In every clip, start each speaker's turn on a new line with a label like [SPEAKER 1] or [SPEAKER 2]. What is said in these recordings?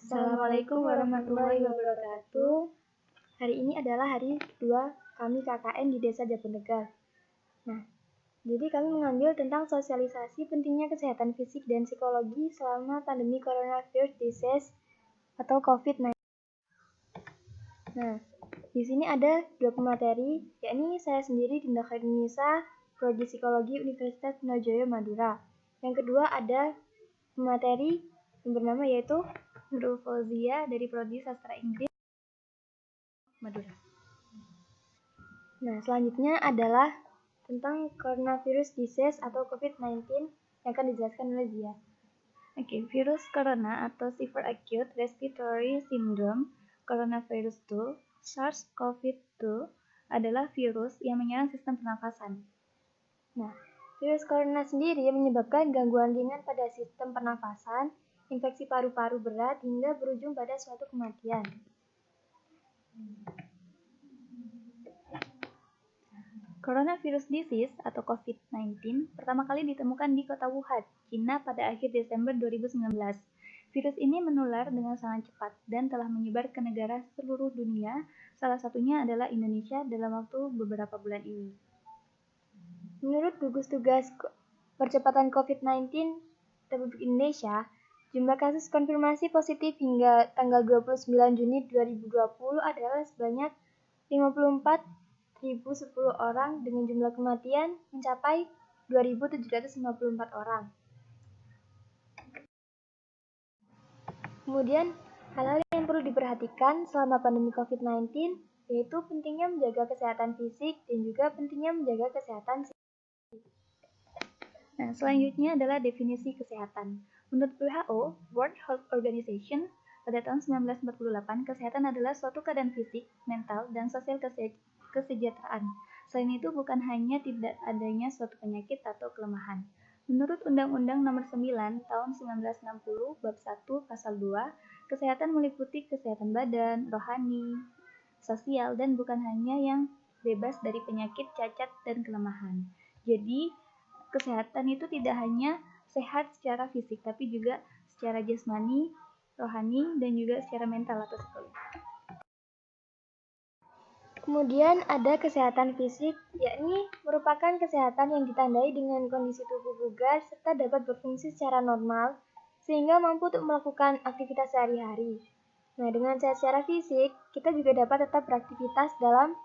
[SPEAKER 1] Assalamualaikum warahmatullahi wabarakatuh. Hari ini adalah hari kedua kami KKN di Desa Jabonegar. Jadi kami mengambil tentang sosialisasi pentingnya kesehatan fisik dan psikologi selama pandemi coronavirus disease atau COVID-19. Di sini ada 2 pemateri, yakni saya sendiri Dinda Khairunisa, Prodi Psikologi Universitas Trunojoyo Madura. Yang kedua ada pemateri yang bernama yaitu Nurul Fauzia dari Prodi Sastra Inggris Madura. Selanjutnya adalah tentang coronavirus disease atau COVID-19 yang akan dijelaskan oleh Zia. Virus corona atau Severe Acute Respiratory Syndrome Coronavirus 2 SARS-CoV-2 adalah virus yang menyerang sistem pernafasan. Virus corona sendiri menyebabkan gangguan ringan pada sistem pernafasan, infeksi paru-paru berat hingga berujung pada suatu kematian. Coronavirus disease atau COVID-19 pertama kali ditemukan di kota Wuhan, Cina pada akhir Desember 2019. Virus ini menular dengan sangat cepat dan telah menyebar ke negara seluruh dunia, salah satunya adalah Indonesia dalam waktu beberapa bulan ini. Menurut gugus tugas percepatan COVID-19 Republik Indonesia, jumlah kasus konfirmasi positif hingga tanggal 29 Juni 2020 adalah sebanyak 54.010 orang dengan jumlah kematian mencapai 2.754 orang. Kemudian, hal-hal yang perlu diperhatikan selama pandemi COVID-19 yaitu pentingnya menjaga kesehatan fisik dan juga pentingnya menjaga kesehatan psikis. Selanjutnya adalah definisi kesehatan. Menurut WHO, World Health Organization, pada tahun 1948, kesehatan adalah suatu keadaan fisik, mental, dan sosial kesejahteraan. Selain itu, bukan hanya tidak adanya suatu penyakit atau kelemahan. Menurut Undang-Undang Nomor 9 Tahun 1960, Bab 1, Pasal 2, kesehatan meliputi kesehatan badan, rohani, sosial, dan bukan hanya yang bebas dari penyakit, cacat, dan kelemahan. Jadi, kesehatan itu tidak hanya sehat secara fisik, tapi juga secara jasmani, rohani, dan juga secara mental atau psikologis. Kemudian ada kesehatan fisik, yakni merupakan kesehatan yang ditandai dengan kondisi tubuh bugar serta dapat berfungsi secara normal, sehingga mampu untuk melakukan aktivitas sehari-hari. Dengan sehat secara fisik, kita juga dapat tetap beraktivitas dalam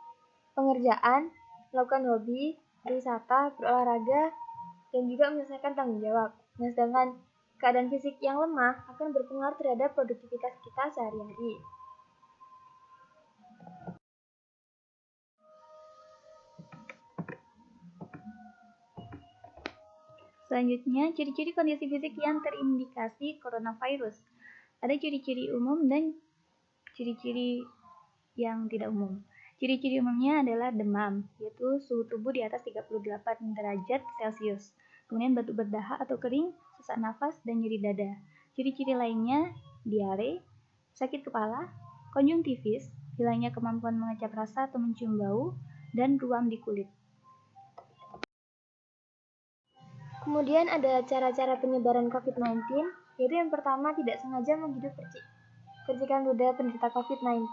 [SPEAKER 1] pengerjaan, melakukan hobi, berwisata, berolahraga, dan juga menyelesaikan tanggung jawab. Sedangkan keadaan fisik yang lemah akan berpengaruh terhadap produktivitas kita sehari-hari. Selanjutnya, ciri-ciri kondisi fisik yang terindikasi coronavirus. Ada ciri-ciri umum dan ciri-ciri yang tidak umum. Ciri-ciri umumnya adalah demam, yaitu suhu tubuh di atas 38 derajat Celcius. Kemudian batuk berdahak atau kering, sesak nafas, dan nyeri dada. Ciri-ciri lainnya, diare, sakit kepala, konjungtivis, hilangnya kemampuan mengecap rasa atau mencium bau, dan ruam di kulit. Kemudian ada cara-cara penyebaran COVID-19, yaitu yang pertama tidak sengaja menghirup percikan udara penderita COVID-19.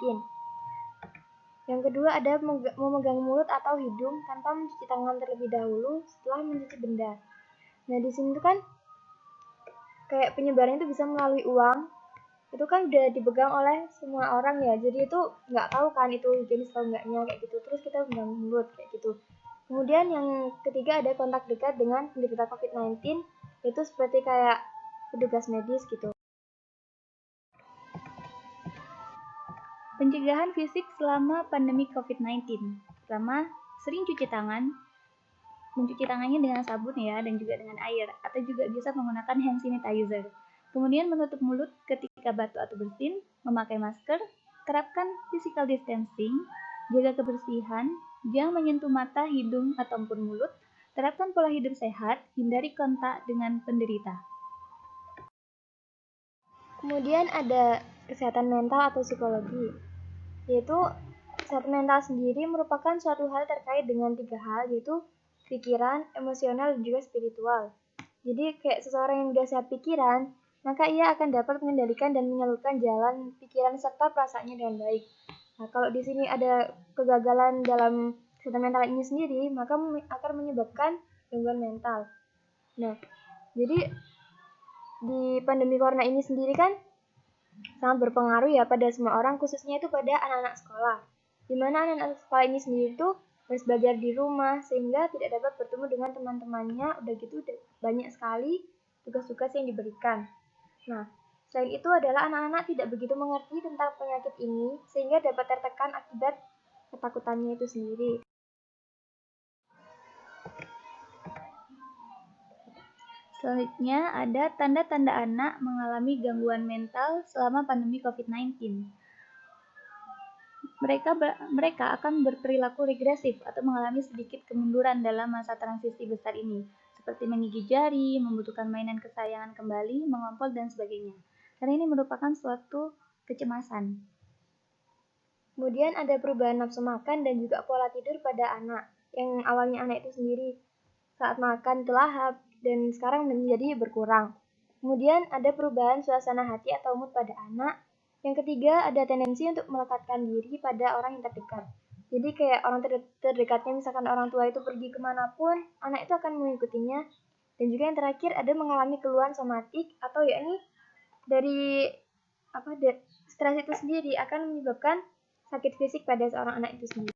[SPEAKER 1] Yang kedua ada memegang mulut atau hidung tanpa mencuci tangan terlebih dahulu setelah mencuci benda. Di sini tuh kan kayak penyebaran itu bisa melalui uang. Itu kan udah dipegang oleh semua orang ya. Jadi itu nggak tahu kan itu higienis atau enggaknya kayak gitu. Terus kita pegang mulut kayak gitu. Kemudian yang ketiga ada kontak dekat dengan penderita COVID-19, yaitu seperti kayak petugas medis gitu. Pencegahan fisik selama pandemi COVID-19. Pertama, sering cuci tangan. Mencuci tangannya dengan sabun ya, dan juga dengan air, atau juga bisa menggunakan hand sanitizer. Kemudian menutup mulut ketika batuk atau bersin, memakai masker, terapkan physical distancing, jaga kebersihan, jangan menyentuh mata, hidung, ataupun mulut, terapkan pola hidup sehat, hindari kontak dengan penderita. Kemudian ada kesehatan mental atau psikologi, yaitu kesehatan mental sendiri merupakan suatu hal terkait dengan 3 hal, yaitu pikiran, emosional, dan juga spiritual. Jadi kayak seseorang yang udah sehat pikiran, maka ia akan dapat mengendalikan dan menyalurkan jalan pikiran serta perasaannya dengan baik. Nah, kalau di sini ada kegagalan dalam kesehatan mental ini sendiri, maka akan menyebabkan gangguan mental. Nah, jadi di pandemi corona ini sendiri kan sangat berpengaruh ya pada semua orang, khususnya itu pada anak-anak sekolah. Di mana anak-anak sekolah ini sendiri tuh harus belajar di rumah sehingga tidak dapat bertemu dengan teman-temannya. Udah gitu banyak sekali tugas-tugas yang diberikan. Nah, selain itu adalah anak-anak tidak begitu mengerti tentang penyakit ini sehingga dapat tertekan akibat ketakutannya itu sendiri. Selanjutnya ada tanda-tanda anak mengalami gangguan mental selama pandemi COVID-19. Mereka akan berperilaku regresif atau mengalami sedikit kemunduran dalam masa transisi besar ini, seperti menggigit jari, membutuhkan mainan kesayangan kembali, mengompol, dan sebagainya. Karena ini merupakan suatu kecemasan. Kemudian ada perubahan nafsu makan dan juga pola tidur pada anak, yang awalnya anak itu sendiri saat makan terlahap dan sekarang menjadi berkurang. Kemudian ada perubahan suasana hati atau mood pada anak. Yang ketiga ada tendensi untuk melekatkan diri pada orang yang terdekat. Jadi kayak orang terdekatnya, misalkan orang tua itu pergi kemanapun, anak itu akan mengikutinya. Dan juga yang terakhir ada mengalami keluhan somatik atau yakni dari stres itu sendiri akan menyebabkan sakit fisik pada seorang anak itu sendiri.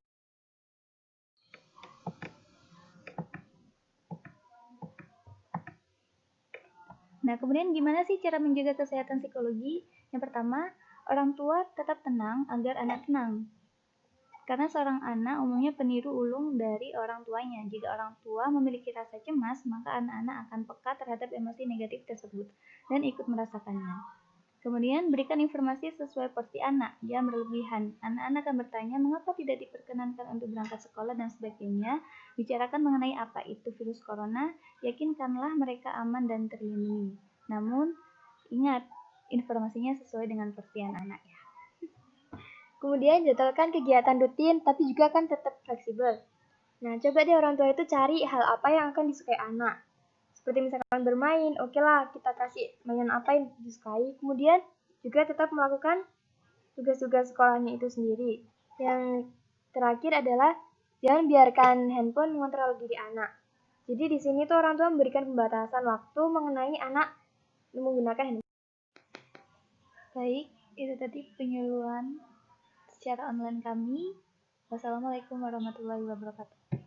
[SPEAKER 1] Nah, kemudian gimana sih cara menjaga kesehatan psikologi? Yang pertama, orang tua tetap tenang agar anak tenang. Karena seorang anak umumnya peniru ulung dari orang tuanya. Jika orang tua memiliki rasa cemas, maka anak-anak akan peka terhadap emosi negatif tersebut dan ikut merasakannya. Kemudian berikan informasi sesuai porsi anak, jangan berlebihan. Anak-anak akan bertanya mengapa tidak diperkenankan untuk berangkat sekolah dan sebagainya. Bicarakan mengenai apa itu virus corona, yakinkanlah mereka aman dan terlindungi. Namun, ingat, informasinya sesuai dengan porsi anak ya. Kemudian jadwalkan kegiatan rutin, tapi juga kan tetap fleksibel. Nah, coba deh orang tua itu cari hal apa yang akan disukai anak. Seperti misalkan bermain, oke lah kita kasih mainan apa yang disukai. Kemudian juga tetap melakukan tugas-tugas sekolahnya itu sendiri. Yang terakhir adalah jangan biarkan handphone mengontrol diri anak. Jadi di sini tuh orang tua memberikan pembatasan waktu mengenai anak menggunakan handphone. Baik, itu tadi penyuluhan secara online kami. Wassalamualaikum warahmatullahi wabarakatuh.